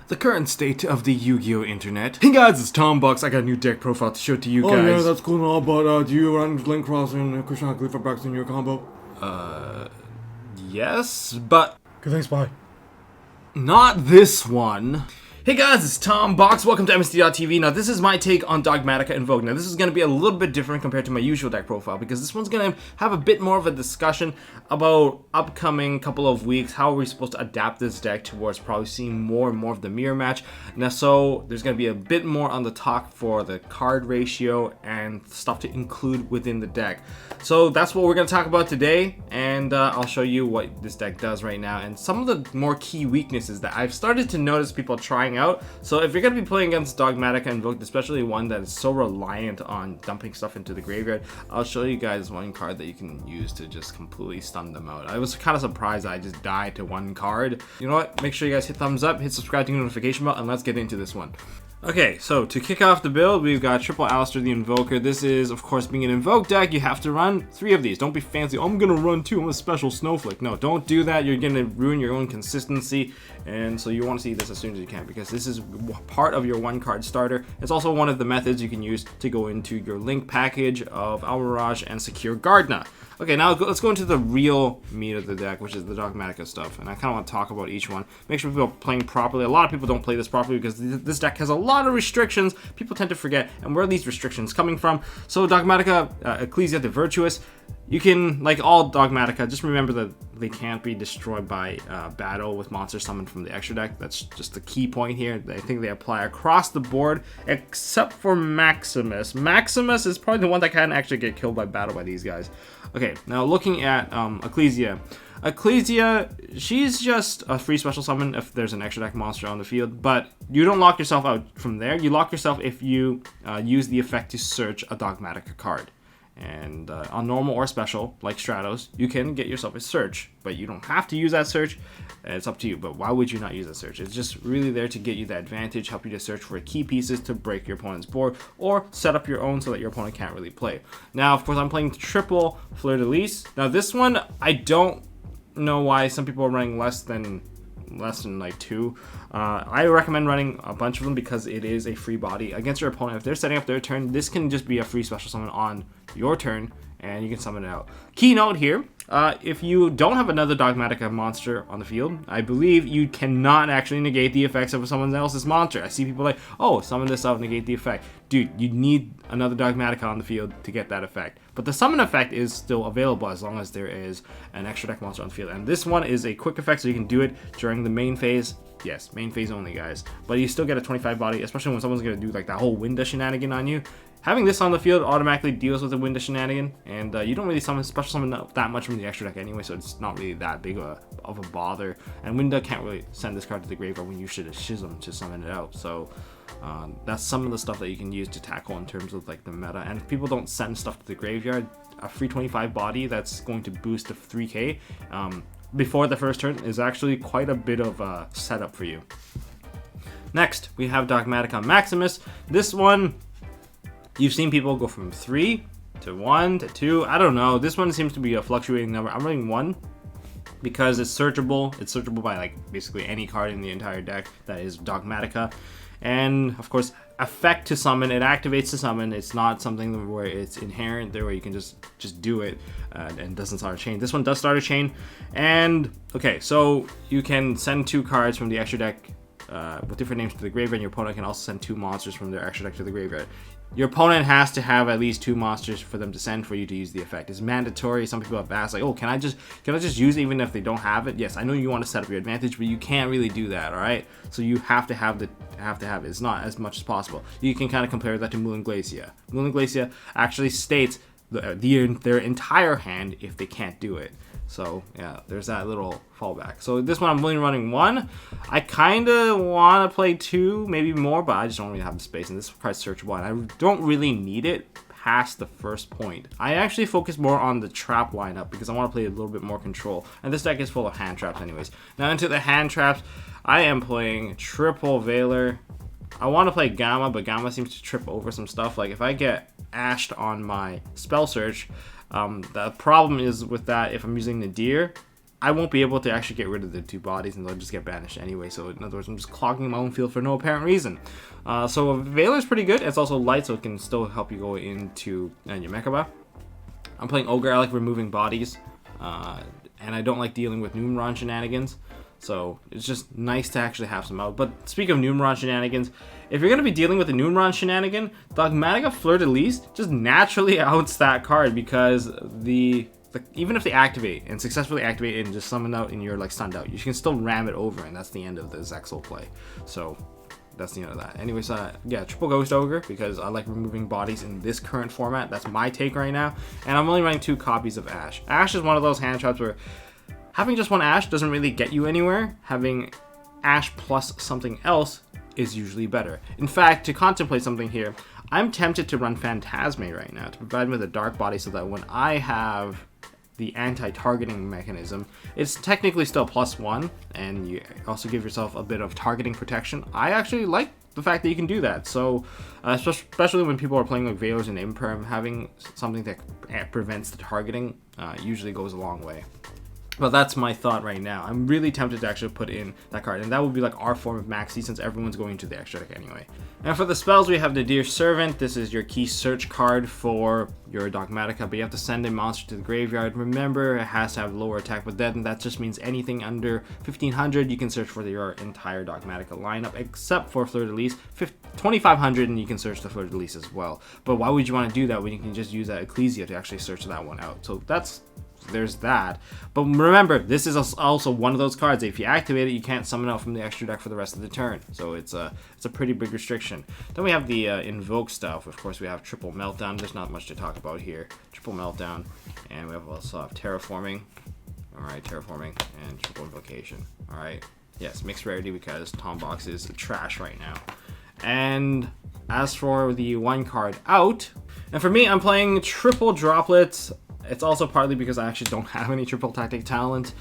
The current state of the Yu-Gi-Oh! Internet. Hey guys, it's Tom Bucks. I got a new deck profile to show to you guys. Oh yeah, that's cool and all, but do you run Link Cross and Krishna Glyph Brax in your combo? Yes, but Okay, thanks, bye. not this one. Hey guys, it's Tom Box. Welcome to MST.TV. Now, this is my take on Dogmatika Invoked. Now, this is going to be a little bit different compared to my usual deck profile because this one's going to have a bit more of a discussion about upcoming couple of weeks. How are we supposed to adapt this deck towards probably seeing more and more of the mirror match? Now, so there's going to be a bit more on the talk for the card ratio and stuff to include within the deck. So that's what we're going to talk about today, and I'll show you what this deck does right now and some of the more key weaknesses that I've started to notice people trying out. So if you're going to be playing against Dogmatika Invoked, especially one that is so reliant on dumping stuff into the graveyard, I'll show you guys one card that you can use to just completely stun them out. I was kind of surprised I just died to one card. You know what? Make sure you guys hit thumbs up, hit subscribe, to the notification bell, and let's get into this one. Okay, so to kick off the build, we've got Triple Alistair the Invoker. This is, of course, being an Invoke deck, you have to run 3 of these. Don't be fancy, I'm gonna run 2, I'm a special snowflake. No, don't do that, you're gonna ruin your own consistency. And so you want to see this as soon as you can because this is part of your 1-card starter. It's also one of the methods you can use to go into your Link package of Almirage and secure Gardna. Okay, now let's go into the real meat of the deck, which is the Dogmatika stuff. And I kind of want to talk about each one. Make sure people are playing properly. A lot of people don't play this properly because this deck has a lot of restrictions. People tend to forget, and where are these restrictions coming from? So Dogmatika, Ecclesia the Virtuous, you can, like all Dogmatika, just remember that they can't be destroyed by battle with monsters summoned from the extra deck. That's just the key point here. I think they apply across the board, except for Maximus. Maximus is probably the one that can actually get killed by battle by these guys. Okay, now looking at Ecclesia. Ecclesia, she's just a free special summon if there's an extra deck monster on the field, but you don't lock yourself out from there. You lock yourself if you use the effect to search a Dogmatika card. And on normal or special, like Stratos, you can get yourself a search, but you don't have to use that search. It's up to you, but why would you not use that search? It's just really there to get you the advantage, help you to search for key pieces to break your opponent's board, or set up your own so that your opponent can't really play. Now, of course, I'm playing triple Fleur-de-Lis. Now, this one, I don't know why some people are running less than like 2. I recommend running a bunch of them because it is a free body against your opponent. If they're setting up their turn, this can just be a free special summon on your turn and you can summon it out. Keynote here, if you don't have another Dogmatika monster on the field, I believe you cannot actually negate the effects of someone else's monster. I see people like, oh, summon this out, negate the effect. Dude, you need another Dogmatika on the field to get that effect. But the summon effect is still available as long as there is an extra deck monster on the field. And this one is a quick effect, so you can do it during the main phase. Yes, main phase only, guys. But you still get a 25 body, especially when someone's going to do like that whole Winda shenanigan on you. Having this on the field automatically deals with the Winda shenanigan, and you don't really special summon that much from the extra deck anyway, so it's not really that big of a bother. And Winda can't really send this card to the graveyard when you should have Schism to summon it out. So that's some of the stuff that you can use to tackle in terms of like the meta. And if people don't send stuff to the graveyard, a free 25 body that's going to boost to 3k before the first turn is actually quite a bit of a setup for you. Next, we have Dogmatika Maximus. This one, you've seen people go from 3 to 1 to 2. I don't know. This one seems to be a fluctuating number. I'm running 1 because it's searchable. It's searchable by like basically any card in the entire deck that is Dogmatika. And of course, effect to summon, it activates to summon. It's not something where it's inherent there where you can just do it and doesn't start a chain. This one does start a chain. And okay, so you can send 2 cards from the extra deck with different names to the graveyard, and your opponent can also send 2 monsters from their extra deck to the graveyard. Your opponent has to have at least 2 monsters for them to send for you to use the effect. It's mandatory. Some people have asked, like, oh, can I just use it even if they don't have it? Yes, I know you want to set up your advantage, but you can't really do that, all right? So you have to have it. It's not as much as possible. You can kind of compare that to Moulin Glacia. Moulin Glacia actually states their entire hand if they can't do it. So yeah, there's that little fallback. So this one I'm only running 1. I kind of want to play 2, maybe more, but I just don't really have the space. And this card's searchable, and I don't really need it past the first point. I actually focus more on the trap lineup because I want to play a little bit more control. And this deck is full of hand traps anyways. Now into the hand traps, I am playing Triple Veiler. I want to play Gamma, but Gamma seems to trip over some stuff. Like if I get ashed on my spell search, the problem is with that, if I'm using Nadir, I won't be able to actually get rid of the 2 bodies, and they'll just get banished anyway. So in other words, I'm just clogging my own field for no apparent reason. So Veiler's pretty good. It's also light, so it can still help you go into your Mechaba. I'm playing Ogre. I like removing bodies, and I don't like dealing with Numeron shenanigans. So it's just nice to actually have some out. But speaking of Numeron shenanigans, if you're going to be dealing with a Numeron shenanigan, Dogmatika Fleur-de-Lis just naturally outs that card, because even if they activate and successfully activate and just summon out and you're like stunned out, you can still ram it over, and that's the end of the Zexal play. So that's the end of that. Anyways, yeah, triple Ghost Ogre, because I like removing bodies in this current format. That's my take right now. And I'm only running 2 copies of Ash. Ash is one of those hand traps where having just one Ash doesn't really get you anywhere. Having Ash plus something else is usually better. In fact, to contemplate something here, I'm tempted to run Phantasme right now to provide me with a dark body, so that when I have the anti-targeting mechanism, it's technically still +1, and you also give yourself a bit of targeting protection. I actually like the fact that you can do that. So especially when people are playing like Veilers and Imperm, having something that prevents the targeting usually goes a long way. But that's my thought right now. I'm really tempted to actually put in that card, and that would be like our form of Maxi, since everyone's going to the extra deck anyway. And for the spells, we have the Dear Servant. This is your key search card for your Dogmatika, but you have to send a monster to the graveyard. Remember, it has to have lower attack with death, and that just means anything under 1500 you can search for your entire Dogmatika lineup, except for Fleur-de-Lis. 2500 and you can search the Fleur-de-Lis as well. But why would you want to do that when you can just use that Ecclesia to actually search that one out? So there's that. But remember, this is also one of those cards that if you activate it, you can't summon out from the extra deck for the rest of the turn. So it's a pretty big restriction. Then we have the Invoke stuff. Of course, we have Triple Meltdown. There's not much to talk about here. Triple Meltdown, and we also have Terraforming. All right, Terraforming and Triple Invocation. All right, yes, mixed rarity, because Tom Box is trash right now. And as for the 1 card out, and for me, I'm playing Triple Droplets. It's also partly because I actually don't have any triple tactic talent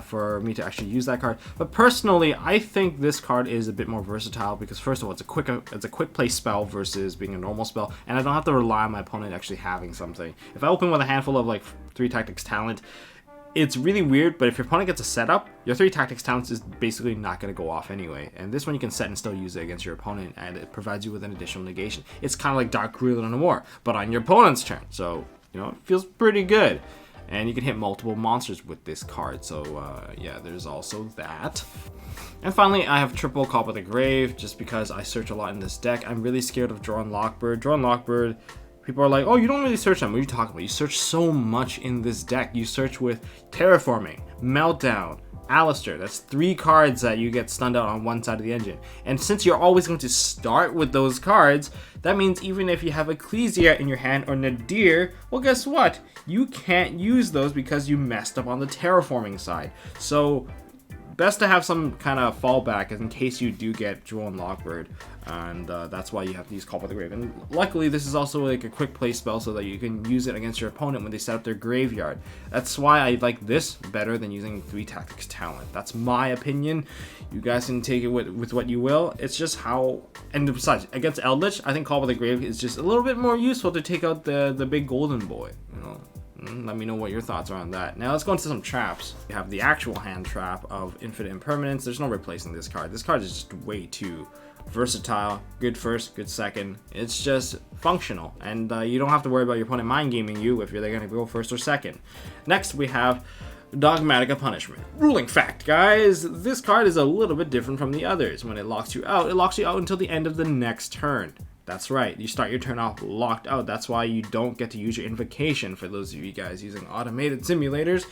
for me to actually use that card. But personally, I think this card is a bit more versatile, because first of all, it's a quick play spell versus being a normal spell, and I don't have to rely on my opponent actually having something. If I open with a handful of like 3 tactics talent, it's really weird, but if your opponent gets a setup, your 3 tactics talents is basically not going to go off anyway. And this one you can set and still use it against your opponent, and it provides you with an additional negation. It's kind of like Dark Cruel and War, but on your opponent's turn. So you know, it feels pretty good. And you can hit multiple monsters with this card. So, yeah, there's also that. And finally, I have Triple Call by the Grave, just because I search a lot in this deck. I'm really scared of Drawn Lockbird. Drawn Lockbird, people are like, oh, you don't really search them. What are you talking about? You search so much in this deck. You search with Terraforming, Meltdown, Alistair. That's 3 cards that you get stunned out on one side of the engine. And since you're always going to start with those cards, that means even if you have Ecclesia in your hand or Nadir, well, guess what? You can't use those because you messed up on the Terraforming side. So best to have some kind of fallback in case you do get Jewel and Lockbird, and that's why you have to use Call by the Grave. And luckily, this is also like a quick play spell so that you can use it against your opponent when they set up their graveyard. That's why I like this better than using 3 tactics talent. That's my opinion. You guys can take it with what you will. It's just how, and besides, against Eldritch, I think Call by the Grave is just a little bit more useful to take out the big golden boy, you know. Let me know what your thoughts are on that. Now let's go into some traps. We have the actual hand trap of Infinite Impermanence. There's no replacing this card. This card is just way too versatile. Good first, good second. It's just functional, and you don't have to worry about your opponent mind gaming you if they're going to go first or second. Next, we have Dogmatika Punishment. Ruling fact, guys, this card is a little bit different from the others. When it locks you out until the end of the next turn. That's right, you start your turn off locked out. That's why you don't get to use your invocation, for those of you guys using automated simulators.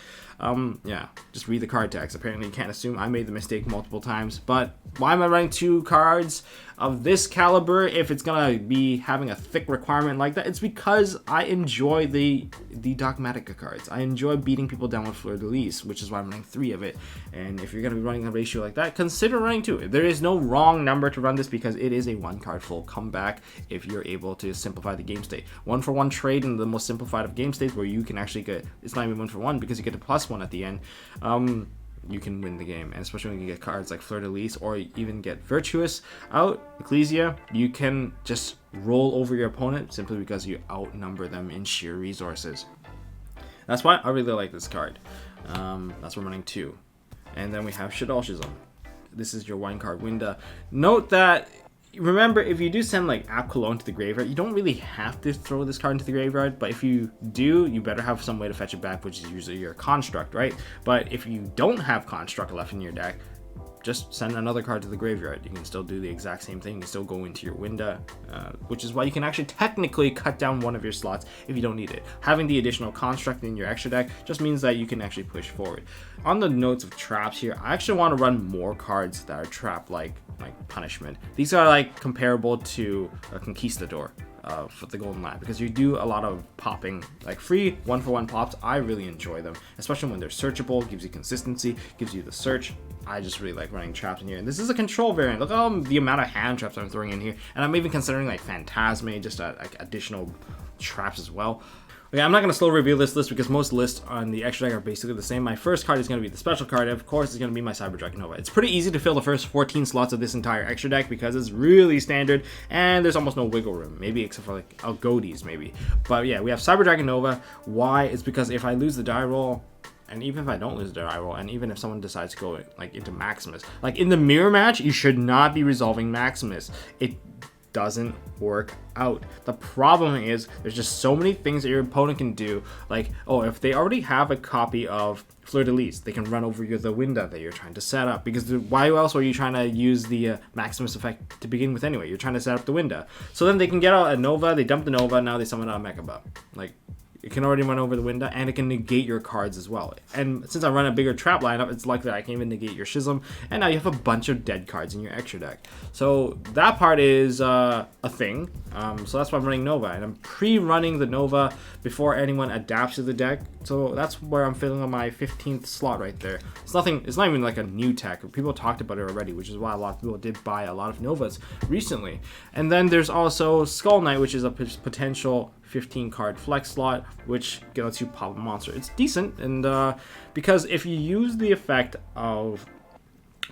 Yeah, just read the card text. Apparently you can't assume. I made the mistake multiple times, but why am I running 2 cards of this caliber if it's gonna be having a thick requirement like that? It's because I enjoy the Dogmatika cards. I enjoy beating people down with Fleur-de-Lis, which is why I'm running 3 of it. And if you're gonna be running a ratio like that, consider running 2. There is no wrong number to run this, because it is a 1 card full comeback if you're able to simplify the game state. 1-for-1 trade in the most simplified of game states, where you can actually get, it's not even 1-for-1 because you get a +1 at the end. You can win the game, and especially when you get cards like Fleur-de-Lis or even get Virtuous out, Ecclesia, you can just roll over your opponent simply because you outnumber them in sheer resources. That's why I really like this card. That's what we're running 2. And then we have Shadol Shizm. This is your 1-card window. Note that, remember, if you do send like App Cologne to the graveyard, you don't really have to throw this card into the graveyard, but if you do, you better have some way to fetch it back, which is usually your Construct, right? But if you don't have Construct left in your deck, just send another card to the graveyard. You can still do the exact same thing. You can still go into your window, which is why you can actually technically cut down one of your slots if you don't need it. Having the additional Construct in your extra deck just means that you can actually push forward. On the notes of traps here, I actually want to run more cards that are trap like punishment. These are like comparable to a Conquistador for the Golden Lad, because you do a lot of popping, like free 1-for-1 pops. I really enjoy them, especially when they're searchable, gives you consistency, gives you the search. I just really like running traps in here. And this is a control variant. Look at the amount of hand traps I'm throwing in here. And I'm even considering like Phantasme, just like additional traps as well. Okay, I'm not going to slow reveal this list because most lists on the extra deck are basically the same. My first card is going to be the special card. Of course, it's going to be my Cyber Dragon Nova. It's pretty easy to fill the first 14 slots of this entire extra deck because it's really standard and there's almost no wiggle room. Maybe except for like Algodes, maybe. But yeah, we have Cyber Dragon Nova. Why? It's because if I lose the die roll, and even if I don't lose the die roll, and even if someone decides to go like into Maximus, like in the mirror match, you should not be resolving Maximus. It doesn't work out. The problem is there's just so many things that your opponent can do. Like, oh, if they already have a copy of Fleur de Lis, they can run over the window that you're trying to set up, because why else are you trying to use the Maximus effect to begin with anyway? You're trying to set up the window. So then they can get out a Nova, they dump the Nova, now they summon out a Mechaba. Like, it can already run over the window, and it can negate your cards as well. And since I run a bigger trap lineup, it's likely that I can even negate your Schism, and now you have a bunch of dead cards in your extra deck. So that part is a thing. So that's why I'm running Nova, and I'm pre-running the Nova before anyone adapts to the deck. So that's where I'm filling on my 15th slot right there. It's not even like a new tech. People talked about it already, which is why a lot of people did buy a lot of Novas recently. And then there's also Skull Knight, which is a potential 15 card flex slot, which lets you pop a monster. It's decent, and because if you use the effect of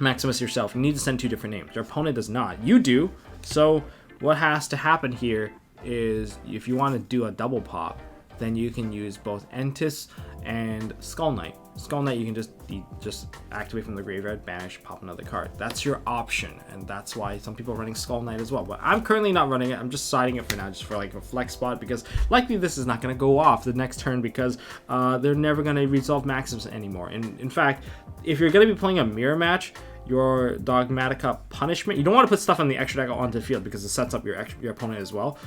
Maximus yourself, you need to send 2 different names. Your opponent does not. You do. So what has to happen here is, if you want to do a double pop, then you can use both Entis and Skull Knight. Skull Knight you can just activate from the graveyard, banish, pop another card. That's your option, and that's why some people are running Skull Knight as well. But I'm currently not running it. I'm just siding it for now, just for like a flex spot, because likely this is not going to go off the next turn, because they're never going to resolve Maximus anymore. And in fact, if you're going to be playing a mirror match, your Dogmatika punishment, you don't want to put stuff on the extra deck onto the field because it sets up your opponent as well.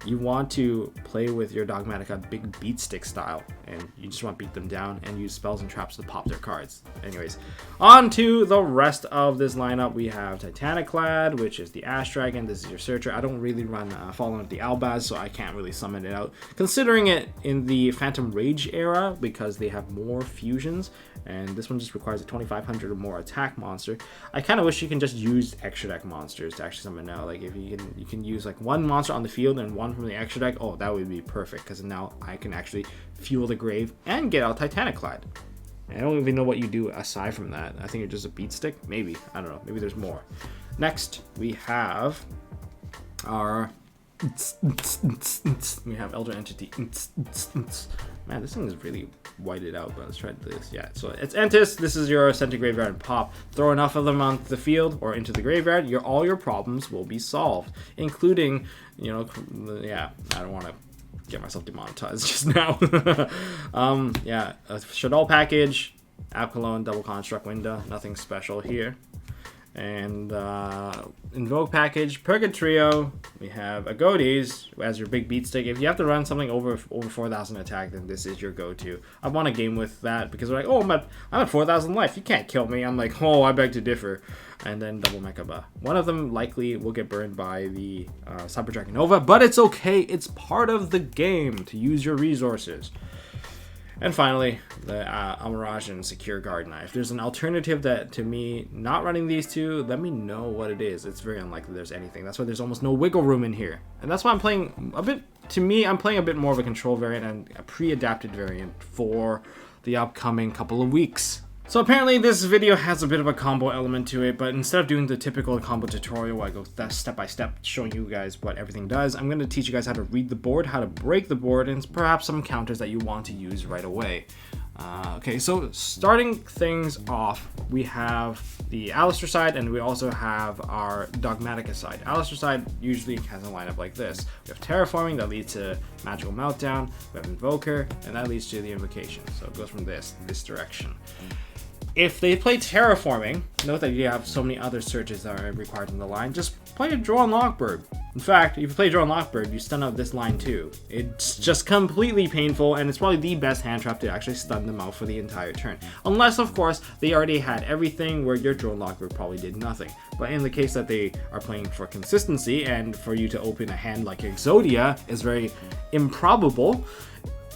You want to play with your Dogmatika big beat stick style, and you just want to beat them down and use spells and traps to pop their cards. Anyways, on to the rest of this lineup. We have Titaniclad, which is the Ash Dragon. This is your Searcher. I don't really run Fallen of the Albaz, so I can't really summon it out, considering it in the Phantom Rage era, because they have more fusions, and this one just requires a 2500 or more attack monster. I kind of wish you can just use extra deck monsters to actually summon now. Like, if you can use like 1 monster on the field and 1 from the extra deck. Oh, that would be perfect, because now I can actually fuel the grave and get out Titaniclad. I don't even know what you do aside from that. I think it's just a beat stick. Maybe, I don't know. Maybe there's more. Next, we have our Elder Entity. Man, this thing is really whited out, but let's try this. Yeah, so it's Entis. This is your Sent to Graveyard and pop. Throw enough of them onto the field or into the graveyard, all your problems will be solved, including, yeah, I don't want to get myself demonetized just now. Yeah, a Shadol package, App Cologne, double construct window, nothing special here. And Invoke package, Purgatrio, we have Agodes as your big beat stick. If you have to run something over 4,000 attack, then this is your go-to. I want a game with that, because they're like, oh, I'm at 4,000 life, you can't kill me. I'm like, oh, I beg to differ. And then double Mechaba. One of them likely will get burned by the Cyber Dragon Nova, but it's okay. It's part of the game to use your resources. And finally, the Amaraj Secure Guard Knife. There's an alternative that, to me, not running these two, let me know what it is. It's very unlikely there's anything. That's why there's almost no wiggle room in here. And that's why I'm playing a bit, to me, I'm playing a bit more of a control variant and a pre-adapted variant for the upcoming couple of weeks. So apparently this video has a bit of a combo element to it, but instead of doing the typical combo tutorial where I go step by step showing you guys what everything does, I'm going to teach you guys how to read the board, how to break the board, and perhaps some counters that you want to use right away. Okay, so starting things off, we have the Alistair side, and we also have our Dogmatika side. Alistair side usually has a lineup like this. We have Terraforming, that leads to Magical Meltdown. We have Invoker, and that leads to the Invocation. So it goes from this direction. If they play Terraforming, note that you have so many other searches that are required in the line. Just play a Draw and Lockbird. In fact, if you play Draw and Lockbird, you stun out this line too. It's just completely painful, and it's probably the best hand trap to actually stun them out for the entire turn. Unless, of course, they already had everything where your Draw and Lockbird probably did nothing. But in the case that they are playing for consistency, and for you to open a hand like Exodia is very improbable,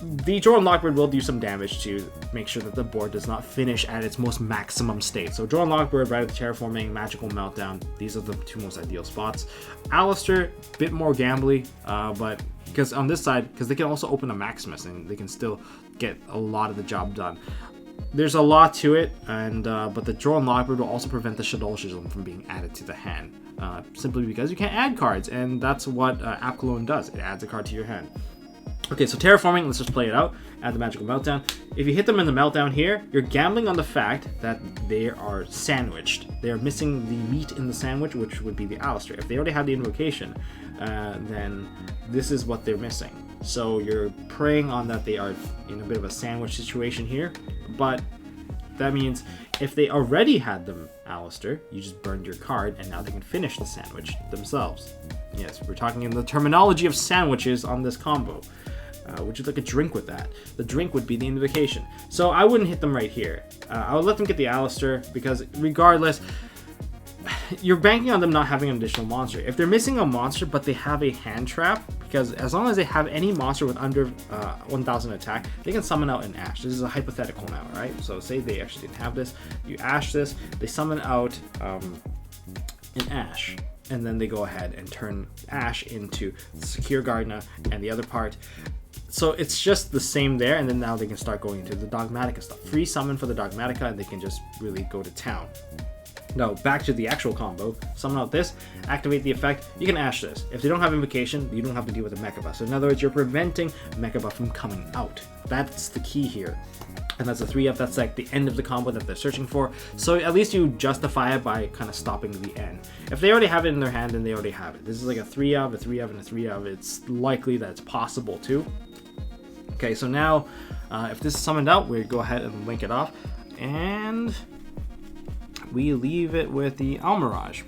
the Draw and Lockbird will do some damage to make sure that the board does not finish at its most maximum state. So Draw and Lockbird, right, with Terraforming, Magical Meltdown, these are the two most ideal spots. Alistair, bit more gambly, but because on this side, because they can also open a Maximus and they can still get a lot of the job done. There's a lot to it, and but the Draw and Lockbird will also prevent the Shadolshism from being added to the hand, simply because you can't add cards, and that's what Apkalone does. It adds a card to your hand. Okay, so Terraforming, let's just play it out. Add the Magical Meltdown. If you hit them in the Meltdown here, you're gambling on the fact that they are sandwiched. They are missing the meat in the sandwich, which would be the Alistair. If they already have the Invocation, then this is what they're missing. So you're preying on that they are in a bit of a sandwich situation here, but that means if they already had them Alistair, you just burned your card, and now they can finish the sandwich themselves. Yes, we're talking in the terminology of sandwiches on this combo. Would you like a drink with that? The drink would be the Invocation. So I wouldn't hit them right here. I would let them get the Alistair, because regardless, you're banking on them not having an additional monster. If they're missing a monster but they have a hand trap, because as long as they have any monster with under 1000 attack, they can summon out an Ash. This is a hypothetical now, right? So say they actually didn't have this, you Ash this, they summon out an Ash, and then they go ahead and turn Ash into Secure Gardener and the other part. So it's just the same there, and then now they can start going into the Dogmatika stuff. Free summon for the Dogmatika, and they can just really go to town. Now, back to the actual combo. Summon out this, activate the effect, you can Ash this. If they don't have Invocation, you don't have to deal with the Mecha Buff. So in other words, you're preventing Mecha Buff from coming out. That's the key here. And that's a 3-up, that's like the end of the combo that they're searching for. So at least you justify it by kind of stopping the end. If they already have it in their hand, then they already have it. This is like a 3-up, a 3-up, and a 3-up. It's likely that it's possible too. Okay, so now, if this is summoned out, we go ahead and link it off, and we leave it with the Almirage.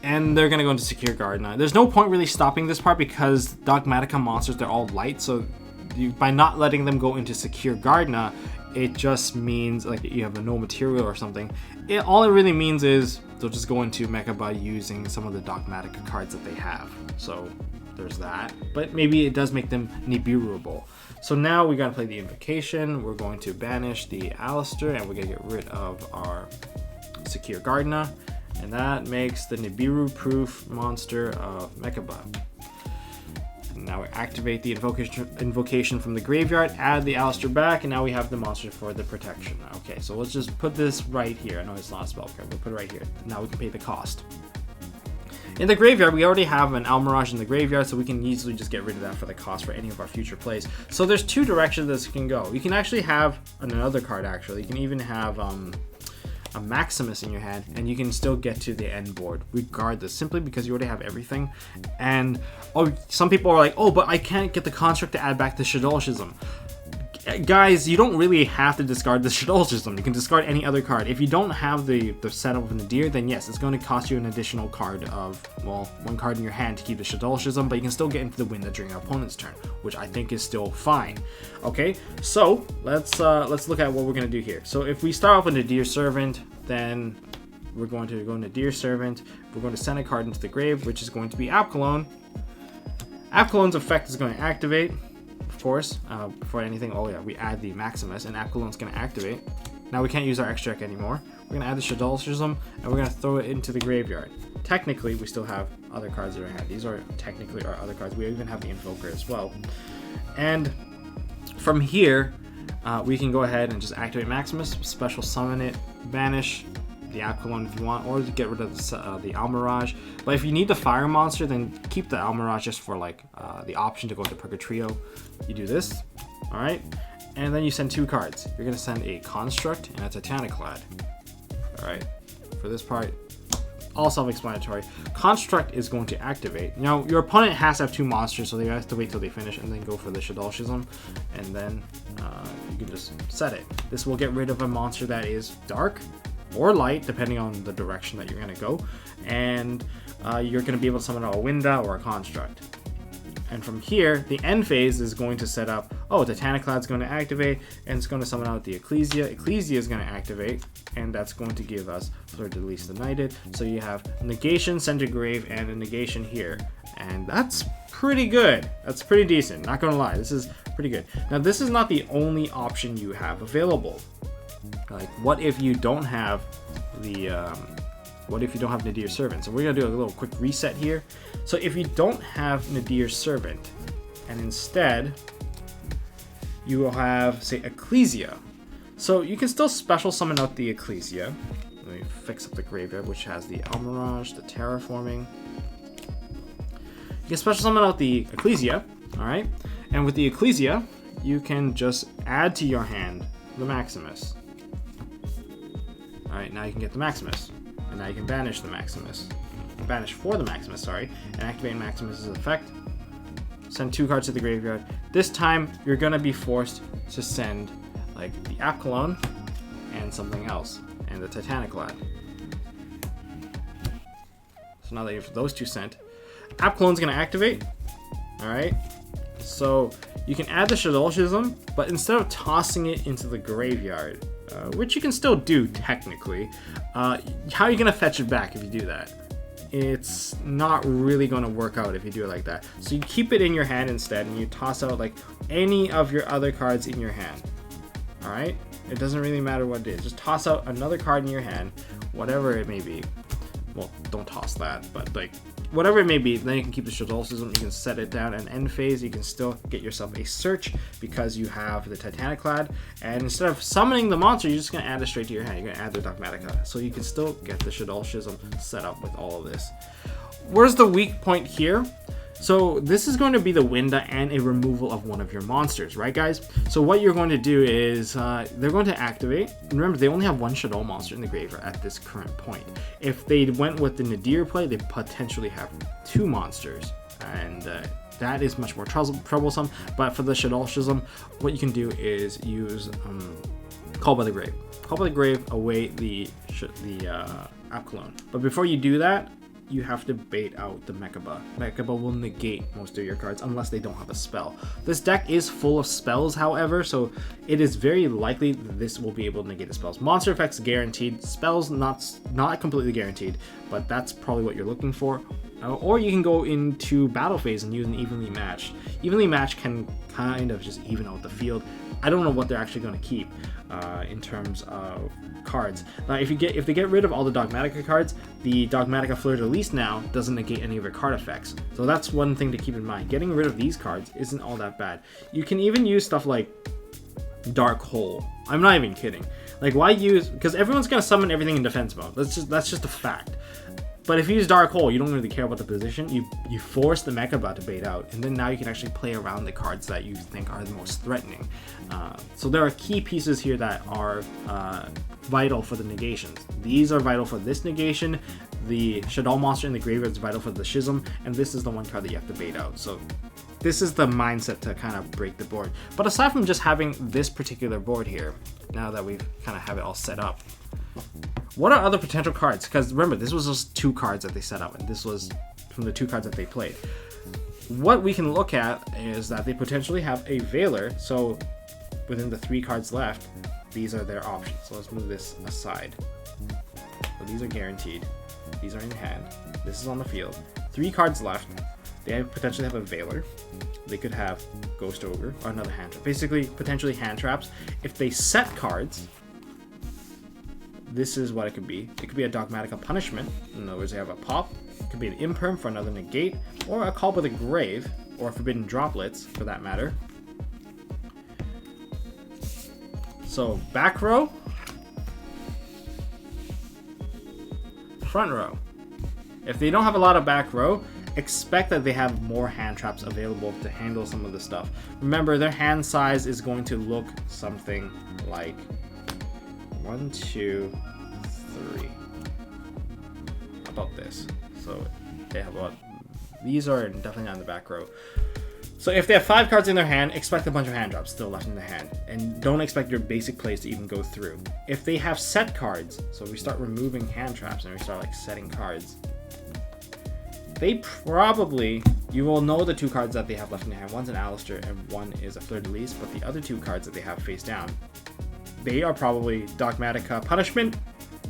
And they're gonna go into Secure Gardener. There's no point really stopping this part because Dogmatika monsters, they're all light, so by not letting them go into Secure Gardener, it just means like you have a no material or something. All it really means is they'll just go into Mecha by using some of the Dogmatika cards that they have. So there's that, but maybe it does make them Nibiruable. So now we gotta play the Invocation. We're going to banish the Alistair, and we're gonna get rid of our Secure Gardener, and that makes the Nibiru-proof monster of Mechaba. Now we activate the invocation from the graveyard, add the Alistair back, and now we have the monster for the protection. Okay, so let's just put this right here. I know it's not a spell card, but put it right here. Now we can pay the cost. In the graveyard, we already have an Almirage in the graveyard, so we can easily just get rid of that for the cost for any of our future plays. So there's two directions this can go. You can actually have another card, actually. You can even have a Maximus in your hand, and you can still get to the end board regardless, simply because you already have everything. And some people are like, oh, but I can't get the construct to add back the Shadolshism. Guys, you don't really have to discard the Shadolshism. You can discard any other card. If you don't have the setup of Nadir, then yes, it's going to cost you an additional card of, well, one card in your hand to keep the Shadolshism, but you can still get into the window during your opponent's turn, which I think is still fine. Okay, so let's look at what we're going to do here. So if we start off with Nadir Servant, then we're going to go Nadir Servant. We're going to send a card into the grave, which is going to be Apkalone. Apkalone's effect is going to activate. Of course, before anything, oh yeah, we add the Maximus, and Apkalone's going to activate. Now we can't use our extract anymore. We're going to add the Shadolshism, and we're going to throw it into the graveyard. Technically, we still have other cards in our hand. These are technically our other cards. We even have the Invoker as well. And from here, we can go ahead and just activate Maximus, special summon it, banish the Apkalone if you want, or to get rid of the Almirage. But if you need the fire monster, then keep the Almirage just for like the option to go into Purgatrio. You do this, Alright? And then you send 2 cards. You're going to send a Construct and a Titaniclad. Alright? For this part, all self-explanatory. Construct is going to activate. Now, your opponent has to have 2 monsters, so they have to wait till they finish and then go for the Shaddoll Schism. And then you can just set it. This will get rid of a monster that is dark or light, depending on the direction that you're going to go. And you're going to be able to summon a Winda or a Construct. And from here, the end phase is going to set up, oh, Titaniclad's going to activate, and it's going to summon out the Ecclesia. Ecclesia is going to activate, and that's going to give us Fleur de Lis the Knighted. So you have negation, center grave, and a negation here. And that's pretty good. That's pretty decent. Not going to lie. This is pretty good. Now, this is not the only option you have available. Like, what if you don't have the... what if you don't have Nadir's Servant? So we're going to do a little quick reset here. So if you don't have Nadir's Servant, and instead you will have, say, Ecclesia. So you can still special summon out the Ecclesia. Let me fix up the graveyard, which has the Almirage, the Terraforming. You can special summon out the Ecclesia, alright? And with the Ecclesia, you can just add to your hand the Maximus. Alright, now you can get the Maximus. And now you can banish the Maximus. Banish for the Maximus, sorry. And activate Maximus's effect. Send 2 cards to the graveyard. This time, you're going to be forced to send, like, the Apcalone and something else. And the Titaniclad. So now that you have those 2 sent, Apcalone's going to activate. Alright. So, you can add the Shaddoll Schism, but instead of tossing it into the graveyard, which you can still do technically, how are you going to fetch it back if you do that? It's not really going to work out if you do it like that. So you keep it in your hand instead, and you toss out like any of your other cards in your hand. Alright? It doesn't really matter what it is. Just toss out another card in your hand, whatever it may be. Well, don't toss that, but like whatever it may be, then you can keep the Shaddoll Schism, you can set it down, and end phase, you can still get yourself a search because you have the Titaniclad, and instead of summoning the monster, you're just going to add it straight to your hand. You're going to add the Dogmatika, so you can still get the Shaddoll Schism set up with all of this. Where's the weak point here? So this is going to be the Winda and a removal of one of your monsters, right guys? So what you're going to do is, they're going to activate. And remember, they only have 1 Shaddoll monster in the graveyard at this current point. If they went with the Nadir play, they potentially have 2 monsters. And that is much more troublesome. But for the Shaddoll Schism, what you can do is use Call by the Grave. Call by the Grave, away the Apcalone. But before you do that, you have to bait out the Mechaba. Mechaba will negate most of your cards unless they don't have a spell. This deck is full of spells, however, so it is very likely that this will be able to negate the spells. Monster effects guaranteed, spells not completely guaranteed, but that's probably what you're looking for. Or you can go into battle phase and use an evenly matched. Evenly matched can kind of just even out the field. I don't know what they're actually going to keep in terms of cards. Now, if they get rid of all the Dogmatika cards, the Dogmatika Fleur de Lis now doesn't negate any of your card effects. So that's one thing to keep in mind. Getting rid of these cards isn't all that bad. You can even use stuff like Dark Hole. I'm not even kidding. Like, why use? Because everyone's gonna summon everything in defense mode. That's just a fact. But if you use Dark Hole, you don't really care about the position. You force the Mechaba to bait out, and then now you can actually play around the cards that you think are the most threatening. So there are key pieces here that are vital for the negations. These are vital for this negation. The Shaddoll monster in the graveyard is vital for the Schism, and this is the one card that you have to bait out. So this is the mindset to kind of break the board. But aside from just having this particular board here, now that we've kind of have it all set up, what are other potential cards? Because remember, this was just 2 cards that they set up, and this was from the 2 cards that they played. What we can look at is that they potentially have a Veiler, so within the 3 cards left, these are their options. So let's move this aside. So these are guaranteed. These are in hand. This is on the field. 3 cards left. They potentially have a Veiler. They could have Ghost Ogre or another hand trap. Basically, potentially hand traps. If they set cards, this is what it could be. It could be a Dogmatika Punishment. In other words, they have a pop. It could be an Imperm for another negate, or a Call by the Grave, or Forbidden Droplets, for that matter. So, back row, front row. If they don't have a lot of back row, expect that they have more hand traps available to handle some of the stuff. Remember, their hand size is going to look something like 1, 2, 3. About this. So they have about, these are definitely not in the back row. So if they have 5 cards in their hand, expect a bunch of hand drops still left in their hand, and don't expect your basic plays to even go through. If they have set cards, so we start removing hand traps and we start like setting cards, they probably, you will know the 2 cards that they have left in their hand. One's an Alistair and one is a Fleur-de-Lis, but the other 2 cards that they have face down, they are probably Dogmatika Punishment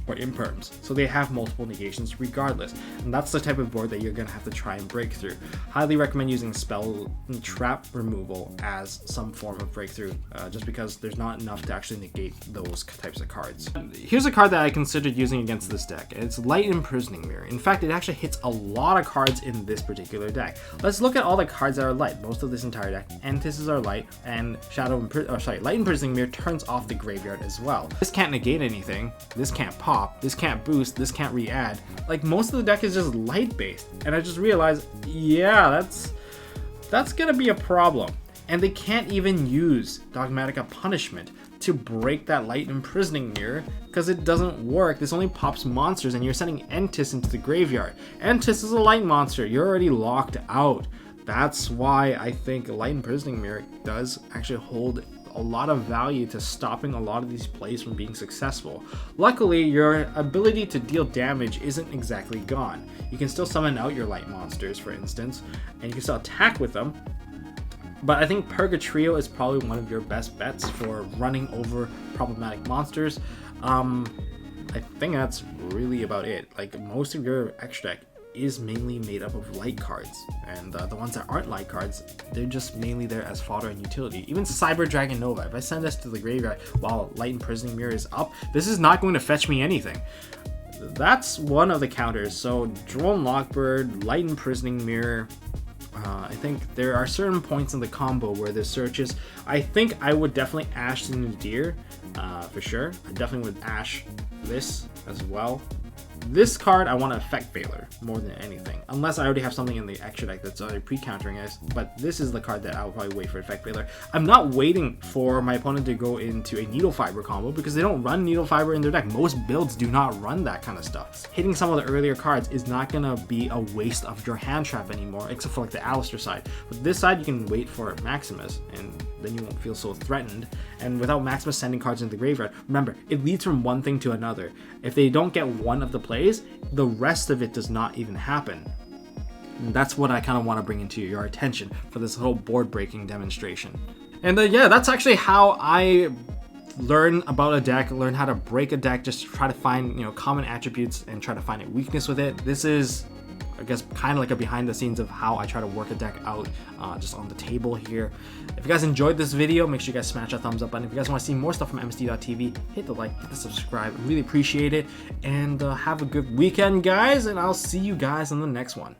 or Imperms. So they have multiple negations regardless. And that's the type of board that you're going to have to try and break through. Highly recommend using spell and trap removal as some form of breakthrough, just because there's not enough to actually negate those types of cards. Here's a card that I considered using against this deck. It's Light Imprisoning Mirror. In fact, it actually hits a lot of cards in this particular deck. Let's look at all the cards that are light. Most of this entire deck. Antithesis are light, and Light Imprisoning Mirror turns off the graveyard as well. This can't negate anything. This can't pop. This can't boost, this can't re-add. Like, most of the deck is just light based, and I just realized, yeah, that's gonna be a problem. And they can't even use Dogmatika Punishment to break that Light Imprisoning Mirror because it doesn't work. This only pops monsters, and you're sending Entis into the graveyard. Entis is a light monster, you're already locked out. That's why I think Light Imprisoning Mirror does actually hold a lot of value to stopping a lot of these plays from being successful. Luckily, your ability to deal damage isn't exactly gone. You can still summon out your light monsters, for instance, and you can still attack with them. But I think Purgatrio is probably one of your best bets for running over problematic monsters. I think that's really about it. Like, most of your extra deck is mainly made up of light cards, and the ones that aren't light cards, they're just mainly there as fodder and utility. Even Cyber Dragon Nova, if I send this to the graveyard while Light Imprisoning Mirror is up, this is not going to fetch me anything. That's one of the counters. So Drone Lockbird, Light Imprisoning Mirror, I think there are certain points in the combo where the searches, I think I would definitely Ash the Nadir, for sure. I definitely would Ash this as well. This card, I want to Effect Veiler more than anything, unless I already have something in the extra deck that's already pre-countering us, but this is the card that I'll probably wait for Effect Veiler. I'm not waiting for my opponent to go into a Needle Fiber combo because they don't run Needle Fiber in their deck. Most builds do not run that kind of stuff. Hitting some of the earlier cards is not going to be a waste of your hand trap anymore, except for like the Alistair side. But this side, you can wait for Maximus, and then you won't feel so threatened. And without Maximus sending cards into the graveyard, remember, it leads from one thing to another. If they don't get one of the plays, the rest of it does not even happen. And that's what I kind of want to bring into your attention for this whole board breaking demonstration. And yeah, that's actually how I learn about a deck, learn how to break a deck, just try to find, common attributes and try to find a weakness with it. This is, I guess, kind of like a behind the scenes of how I try to work a deck out, just on the table here. If you guys enjoyed this video, make sure you guys smash that thumbs up button. If you guys want to see more stuff from MST.TV, hit the like, hit the subscribe. I really appreciate it. And have a good weekend, guys, and I'll see you guys in the next one.